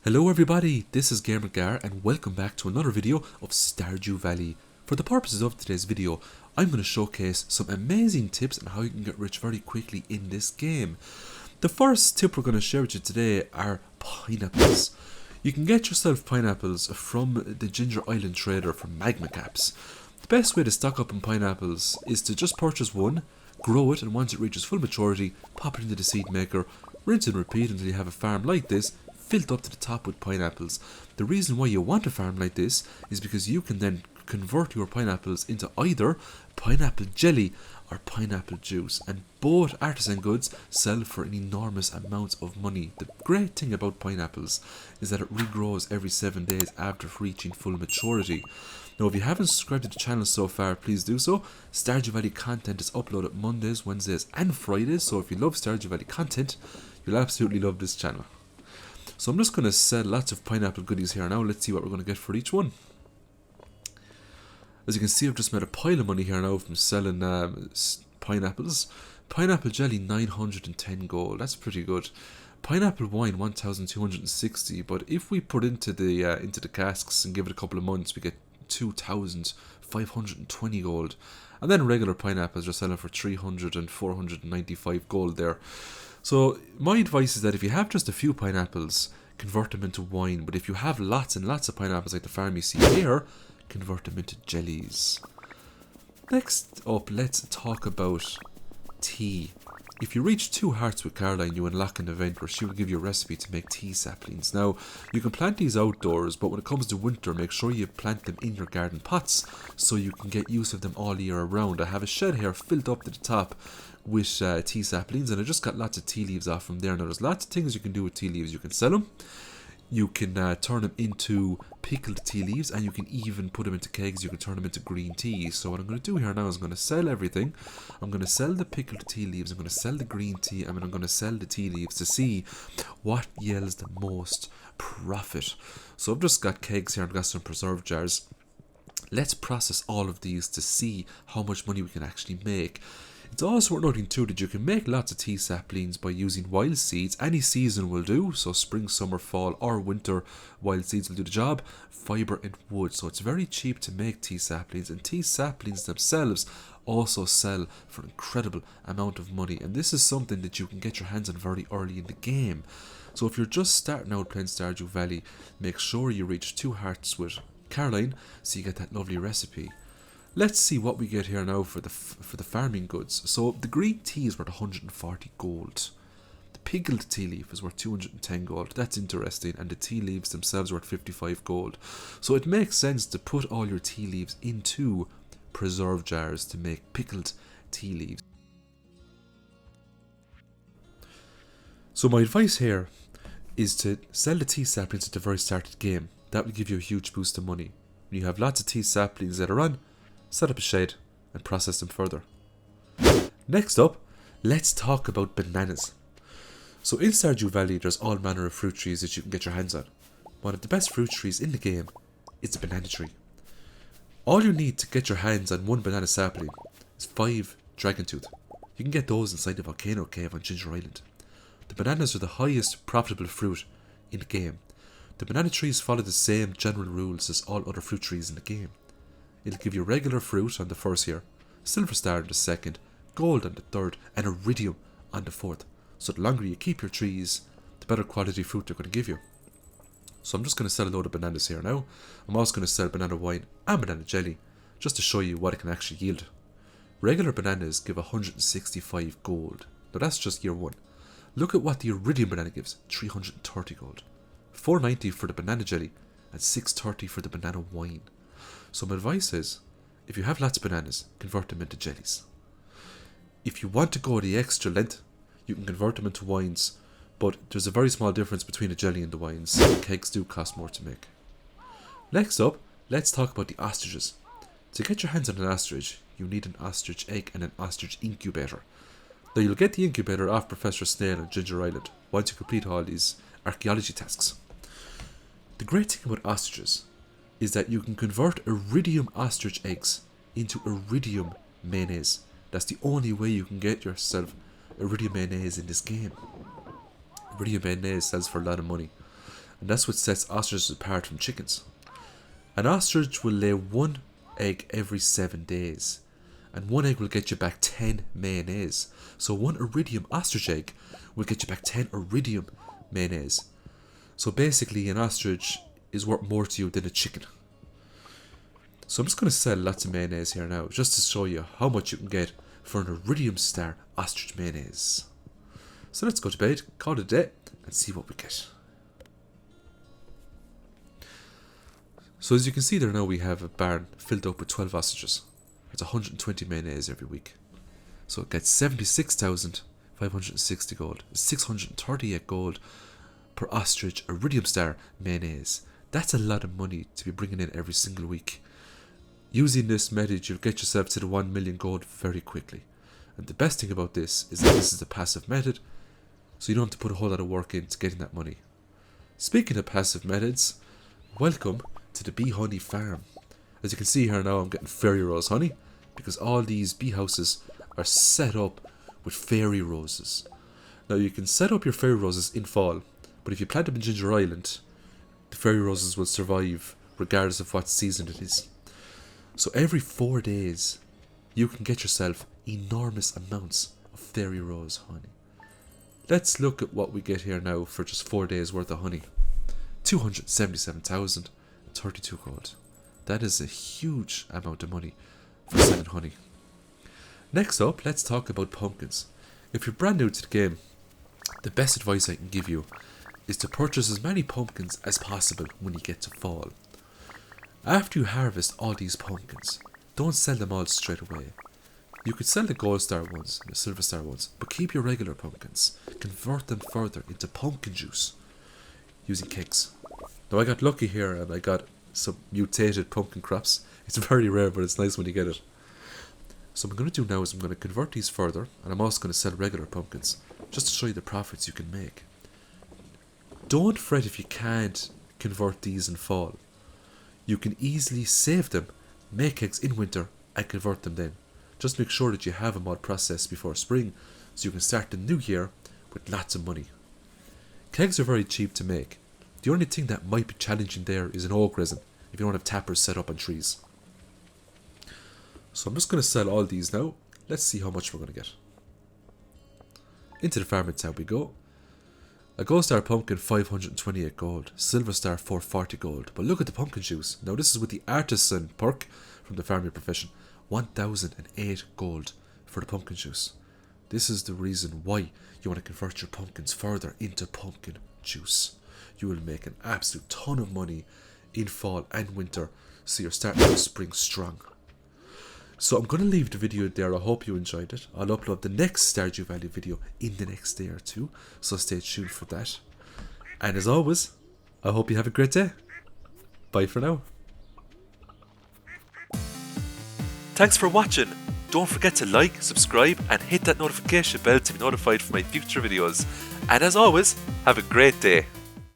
Hello everybody, this is GamerGar and welcome back to another video of Stardew Valley. For the purposes of today's video, I'm going to showcase some amazing tips on how you can get rich very quickly in this game. The first tip we're going to share with you today are pineapples. You can get yourself pineapples from the Ginger Island trader from Magma Caps. The best way to stock up on pineapples is to just purchase one, grow it, and once it reaches full maturity, pop it into the seed maker, rinse and repeat until you have a farm like this, filled up to the top with pineapples. The reason why you want a farm like this is because you can then convert your pineapples into either pineapple jelly or pineapple juice, and both artisan goods sell for an enormous amount of money. The great thing about pineapples is that it regrows every 7 days after reaching full maturity. Now, if you haven't subscribed to the channel so far, please do so. Stardew Valley content is uploaded Mondays, Wednesdays and Fridays, so if you love Stardew Valley content, you'll absolutely love this channel. So I'm just going to sell lots of pineapple goodies here now. Let's see what we're going to get for each one. As you can see, I've just made a pile of money here now from selling pineapples. Pineapple jelly, 910 gold. That's pretty good. Pineapple wine, 1,260. But if we put into the casks and give it a couple of months, we get 2,520 gold. And then regular pineapples are selling for 300 and 495 gold there. So my advice is that if you have just a few pineapples, convert them into wine. But if you have lots and lots of pineapples like the farm you see here, convert them into jellies. Next up, let's talk about tea. If you reach 2 hearts with Caroline, you unlock an event where she will give you a recipe to make tea saplings. Now, you can plant these outdoors, but when it comes to winter, make sure you plant them in your garden pots so you can get use of them all year around. I have a shed here filled up to the top with tea saplings, and I just got lots of tea leaves off from there. Now, there's lots of things you can do with tea leaves. You can sell them, you can turn them into pickled tea leaves, and you can even put them into kegs. You can turn them into green tea. So what I'm going to do here now is I'm going to sell everything. I'm going to sell the pickled tea leaves, I'm going to sell the green tea, and I'm going to sell the tea leaves to see what yields the most profit. So I've just got kegs here, I've got some preserve jars. Let's process all of these to see how much money we can actually make. It's also worth noting too that you can make lots of tea saplings by using wild seeds. Any season will do, so spring, summer, fall or winter wild seeds will do the job. Fibre and wood, so it's very cheap to make tea saplings, and tea saplings themselves also sell for an incredible amount of money, and this is something that you can get your hands on very early in the game. So if you're just starting out playing Stardew Valley, make sure you reach 2 hearts with Caroline so you get that lovely recipe. Let's see what we get here now for the farming goods. So the green tea is worth 140 gold. The pickled tea leaf is worth 210 gold. That's interesting. And the tea leaves themselves are worth 55 gold. So it makes sense to put all your tea leaves into preserve jars to make pickled tea leaves. So my advice here is to sell the tea saplings at the very start of the game. That will give you a huge boost of money. When you have lots of tea saplings later on, set up a shed and process them further. Next up, let's talk about bananas. So in Stardew Valley, there's all manner of fruit trees that you can get your hands on. One of the best fruit trees in the game is the banana tree. All you need to get your hands on one banana sapling is 5 dragon tooth. You can get those inside the volcano cave on Ginger Island. The bananas are the highest profitable fruit in the game. The banana trees follow the same general rules as all other fruit trees in the game. It'll give you regular fruit on the first year, silver star on the second, gold on the third, and iridium on the fourth. So the longer you keep your trees, the better quality fruit they're going to give you. So I'm just going to sell a load of bananas here now. I'm also going to sell banana wine and banana jelly, just to show you what it can actually yield. Regular bananas give 165 gold. Now that's just year 1. Look at what the iridium banana gives, 330 gold. 490 for the banana jelly, and 630 for the banana wine. So my advice is, if you have lots of bananas, convert them into jellies. If you want to go the extra length, you can convert them into wines, but there's a very small difference between a jelly and the wines. Kegs do cost more to make. Next up, let's talk about the ostriches. To get your hands on an ostrich, you need an ostrich egg and an ostrich incubator. Now you'll get the incubator off Professor Snail on Ginger Island once you complete all these archaeology tasks. The great thing about ostriches is that you can convert iridium ostrich eggs into iridium mayonnaise. That's the only way you can get yourself iridium mayonnaise in this game. Iridium mayonnaise sells for a lot of money. and that's what sets ostriches apart from chickens. An ostrich will lay 1 egg every 7 days, and 1 egg will get you back 10 mayonnaise. So 1 iridium ostrich egg will get you back 10 iridium mayonnaise. So basically an ostrich is worth more to you than a chicken. So I'm just going to sell lots of mayonnaise here now, just to show you how much you can get for an iridium star ostrich mayonnaise. So let's go to bed, call it a day, and see what we get. So as you can see there now, we have a barn filled up with 12 ostriches. It's 120 mayonnaise every week. So it gets 76,560 gold, 638 gold per ostrich iridium star mayonnaise. That's a lot of money to be bringing in every single week. Using this method, you'll get yourself to the 1 million gold very quickly. And the best thing about this is that this is a passive method, so you don't have to put a whole lot of work into getting that money. Speaking of passive methods, welcome to the bee honey farm. As you can see here now, I'm getting fairy rose honey because all these bee houses are set up with fairy roses. Now you can set up your fairy roses in fall, but if you plant them in Ginger Island, the fairy roses will survive regardless of what season it is. So every 4 days you can get yourself enormous amounts of fairy rose honey. Let's look at what we get here now for just 4 days worth of honey. 277,032 gold. That is a huge amount of money for selling honey. Next up, let's talk about pumpkins. If you're brand new to the game, the best advice I can give you is to purchase as many pumpkins as possible when you get to fall. After you harvest all these pumpkins, don't sell them all straight away. You could sell the gold star ones and the silver star ones, but keep your regular pumpkins. Convert them further into pumpkin juice using kegs. Now I got lucky here and I got some mutated pumpkin crops. It's very rare, but it's nice when you get it. So what I'm going to do now is I'm going to convert these further, and I'm also going to sell regular pumpkins, just to show you the profits you can make. Don't fret if you can't convert these in fall. You can easily save them, make eggs in winter, and convert them then. Just make sure that you have them all processed before spring, so you can start the new year with lots of money. Kegs are very cheap to make. The only thing that might be challenging there is an oak resin, if you don't have tappers set up on trees. So I'm just going to sell all these now. Let's see how much we're going to get. Into the farming tab we go. A gold star pumpkin 528 gold, silver star 440 gold. But look at the pumpkin juice. Now this is with the artisan perk from the farming profession. 1008 gold for the pumpkin juice. This is the reason why you want to convert your pumpkins further into pumpkin juice. You will make an absolute ton of money in fall and winter, so you're starting the spring strong. So I'm going to leave the video there. I hope you enjoyed it. I'll upload the next Stardew Valley video in the next day or two, so stay tuned for that. And as always, I hope you have a great day. Bye for now. Thanks for watching. Don't forget to like, subscribe and hit that notification bell to be notified for my future videos. And as always, have a great day.